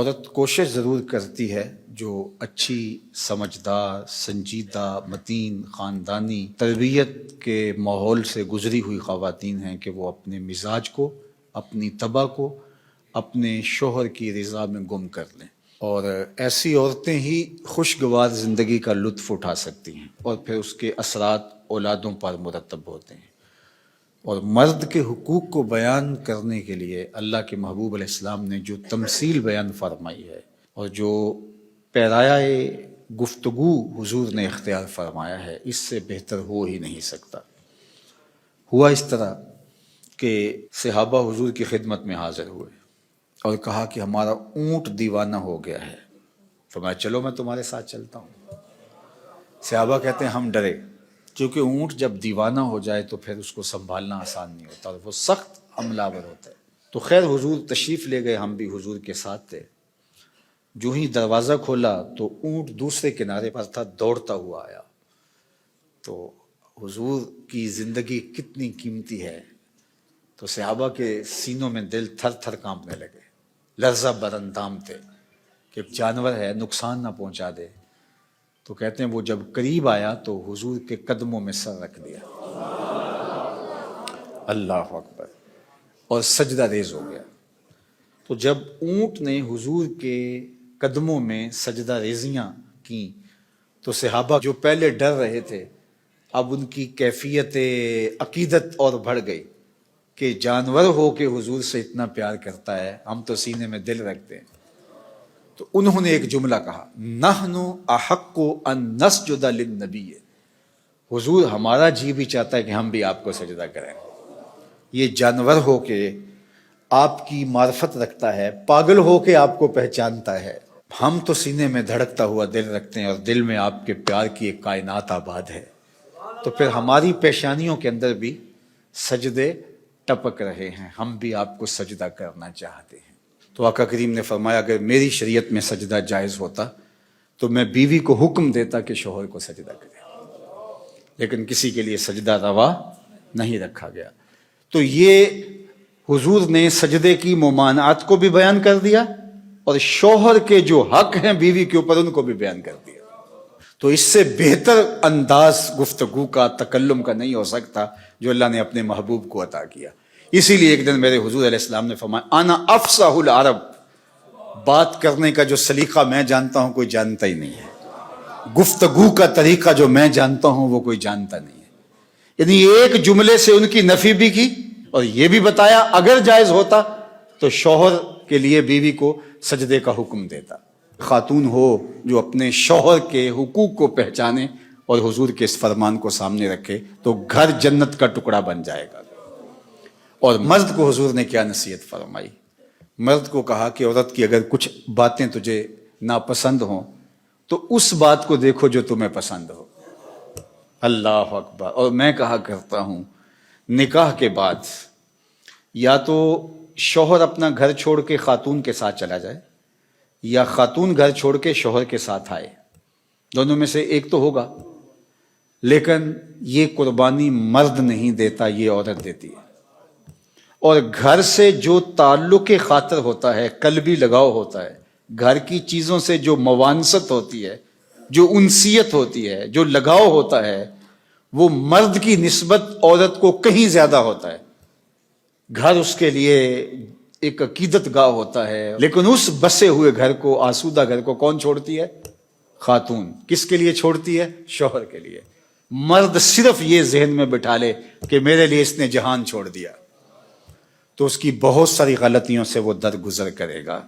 عورت کوشش ضرور کرتی ہے جو اچھی سمجھدار سنجیدہ متین خاندانی تربیت کے ماحول سے گزری ہوئی خواتین ہیں کہ وہ اپنے مزاج کو اپنی طبع کو اپنے شوہر کی رضا میں گم کر لیں، اور ایسی عورتیں ہی خوشگوار زندگی کا لطف اٹھا سکتی ہیں اور پھر اس کے اثرات اولادوں پر مرتب ہوتے ہیں۔ اور مرد کے حقوق کو بیان کرنے کے لیے اللہ کے محبوب علیہ السلام نے جو تمثیل بیان فرمائی ہے اور جو پیرایہ گفتگو حضور نے اختیار فرمایا ہے، اس سے بہتر ہو ہی نہیں سکتا۔ ہوا اس طرح کہ صحابہ حضور کی خدمت میں حاضر ہوئے اور کہا کہ ہمارا اونٹ دیوانہ ہو گیا ہے۔ فرمایا چلو میں تمہارے ساتھ چلتا ہوں۔ صحابہ کہتے ہیں ہم ڈرے، کیونکہ اونٹ جب دیوانہ ہو جائے تو پھر اس کو سنبھالنا آسان نہیں ہوتا اور وہ سخت حملہ آور ہوتا ہے۔ تو خیر حضور تشریف لے گئے، ہم بھی حضور کے ساتھ تھے۔ جو ہی دروازہ کھولا تو اونٹ دوسرے کنارے پر تھا، دوڑتا ہوا آیا۔ تو حضور کی زندگی کتنی قیمتی ہے، تو صحابہ کے سینوں میں دل تھر تھر کانپنے لگے، لرزہ بر اندام تھے کہ جانور ہے نقصان نہ پہنچا دے۔ تو کہتے ہیں وہ جب قریب آیا تو حضور کے قدموں میں سر رکھ دیا، اللہ اکبر، اور سجدہ ریز ہو گیا۔ تو جب اونٹ نے حضور کے قدموں میں سجدہ ریزیاں کی تو صحابہ جو پہلے ڈر رہے تھے، اب ان کی کیفیت عقیدت اور بڑھ گئی کہ جانور ہو کے حضور سے اتنا پیار کرتا ہے، ہم تو سینے میں دل رکھتے ہیں۔ تو انہوں نے ایک جملہ کہا، نحن احق ان نسجد للنبی، حضور ہمارا جی بھی چاہتا ہے کہ ہم بھی آپ کو سجدہ کریں۔ یہ جانور ہو کے آپ کی معرفت رکھتا ہے، پاگل ہو کے آپ کو پہچانتا ہے، ہم تو سینے میں دھڑکتا ہوا دل رکھتے ہیں اور دل میں آپ کے پیار کی ایک کائنات آباد ہے۔ تو پھر ہماری پیشانیوں کے اندر بھی سجدے ٹپک رہے ہیں، ہم بھی آپ کو سجدہ کرنا چاہتے ہیں۔ تو آقا کریم نے فرمایا اگر میری شریعت میں سجدہ جائز ہوتا تو میں بیوی کو حکم دیتا کہ شوہر کو سجدہ کرے، لیکن کسی کے لیے سجدہ روا نہیں رکھا گیا۔ تو یہ حضور نے سجدے کی ممانعت کو بھی بیان کر دیا اور شوہر کے جو حق ہیں بیوی کے اوپر ان کو بھی بیان کر دیا۔ تو اس سے بہتر انداز گفتگو کا تکلم کا نہیں ہو سکتا جو اللہ نے اپنے محبوب کو عطا کیا۔ اسی لیے ایک دن میرے حضور علیہ السلام نے فرمایا انا افصح العرب، بات کرنے کا جو سلیقہ میں جانتا ہوں کوئی جانتا ہی نہیں ہے، گفتگو کا طریقہ جو میں جانتا ہوں وہ کوئی جانتا نہیں ہے۔ یعنی ایک جملے سے ان کی نفی بھی کی اور یہ بھی بتایا اگر جائز ہوتا تو شوہر کے لیے بیوی کو سجدے کا حکم دیتا۔ خاتون ہو جو اپنے شوہر کے حقوق کو پہچانے اور حضور کے اس فرمان کو سامنے رکھے تو گھر جنت کا ٹکڑا بن جائے گا۔ اور مرد کو حضور نے کیا نصیحت فرمائی؟ مرد کو کہا کہ عورت کی اگر کچھ باتیں تجھے ناپسند ہوں تو اس بات کو دیکھو جو تمہیں پسند ہو، اللہ اکبر۔ اور میں کہا کرتا ہوں نکاح کے بعد یا تو شوہر اپنا گھر چھوڑ کے خاتون کے ساتھ چلا جائے یا خاتون گھر چھوڑ کے شوہر کے ساتھ آئے، دونوں میں سے ایک تو ہوگا، لیکن یہ قربانی مرد نہیں دیتا، یہ عورت دیتی ہے۔ اور گھر سے جو تعلق خاطر ہوتا ہے، قلبی لگاؤ ہوتا ہے، گھر کی چیزوں سے جو موانست ہوتی ہے، جو انسیت ہوتی ہے، جو لگاؤ ہوتا ہے، وہ مرد کی نسبت عورت کو کہیں زیادہ ہوتا ہے۔ گھر اس کے لیے ایک عقیدت گاہ ہوتا ہے، لیکن اس بسے ہوئے گھر کو، آسودہ گھر کو کون چھوڑتی ہے؟ خاتون۔ کس کے لیے چھوڑتی ہے؟ شوہر کے لیے۔ مرد صرف یہ ذہن میں بٹھا لے کہ میرے لیے اس نے جہان چھوڑ دیا تو اس کی بہت ساری غلطیوں سے وہ درگزر کرے گا۔